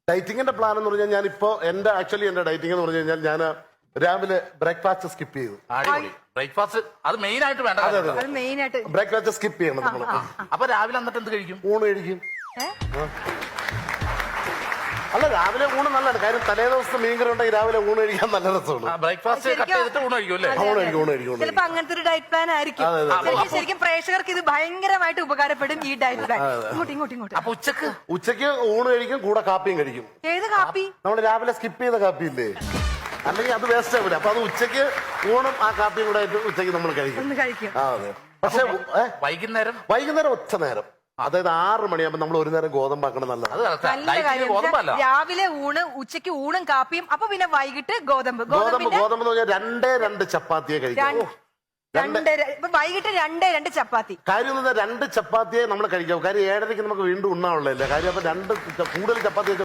ഡയറ്റിങ്ങിന്റെ plan എന്ന് പറഞ്ഞാൽ ഞാനിപ്പോ എന്റെ ഡയറ്റിംഗ് എന്ന് പറഞ്ഞു കഴിഞ്ഞാൽ ഞാൻ രാവിലെ ബ്രേക്ക്ഫാസ്റ്റ് സ്കിപ്പ് ചെയ്തു. ബ്രേക്ക്ഫാസ്റ്റ് അത് മെയിൻ ആയിട്ട് വേണ്ട. ബ്രേക്ക്ഫാസ്റ്റ് സ്കിപ്പ് ചെയ്യണം നമ്മൾ. അപ്പൊ രാവിലെ എന്നിട്ട് എന്ത് കഴിക്കും? ഊണ് കഴിക്കും. അല്ല, രാവിലെ ഊണ് നല്ലതാണ്. കാര്യം തലേ ദിവസത്തെ മീൻകറി ഉണ്ടെങ്കിൽ രാവിലെ ഊണ് കഴിക്കാൻ നല്ല രസമാണ്. ബ്രേക്ക്ഫാസ്റ്റ് കട്ട് ചെയ്തിട്ട് ഊണ് കഴിക്കും അല്ലേ? ഊണ് കഴിക്കും. ചിലപ്പോ അങ്ങനത്തെ ഒരു ഡയറ്റ് പ്ലാൻ ആയിരിക്കും. ശരിക്കും പ്രേക്ഷകർക്ക് ഇത് ഭയങ്കരമായിട്ട് ഉപകാരപ്പെടും ഈ ഡയറ്റ് പ്ലാൻ. ഇങ്ങോട്ട് അപ്പൊ ഉച്ചക്ക് ഊണ് കഴിക്കും, കൂടെ കാപ്പിയും കഴിക്കും. ഏത് കാപ്പി? നമ്മൾ രാവിലെ സ്കിപ്പ് ചെയ്ത കാപ്പി ഇല്ലേ, അല്ലെങ്കിൽ അത് വേസ്റ്റ് ആവില്ല. അപ്പൊ അത് ഉച്ചക്ക് ഊണും ആ കാപ്പിയും കൂടെ ആയിട്ട് ഉച്ചക്ക് നമ്മൾ കഴിക്കും. അതെ. പക്ഷെ വൈകുന്നേരം ഒറ്റ നേരം, അതായത് 6 മണിയാകുമ്പോൾ നമ്മൾ ഒരു നേരം ഗോതമ്പാക്കണം. നല്ലതാണ്. രാവിലെ ഊണ്, ഉച്ചക്ക് ഊണും കാപ്പിയും, അപ്പൊ പിന്നെ വൈകിട്ട് ഗോതമ്പ് എന്ന് പറഞ്ഞാൽ 2 ചപ്പാത്തിയെ കഴിക്കാം. വൈകിട്ട് 2 ചപ്പാത്തി. കാര്യം 2 ചപ്പാത്തിയെ നമ്മൾ കഴിക്കാം. കാര്യം 7:30 നമുക്ക് വീണ്ടും ഉണ്ണാനുള്ളതല്ലേ കാര്യം. അപ്പൊ കൂടുതൽ ചപ്പാത്തി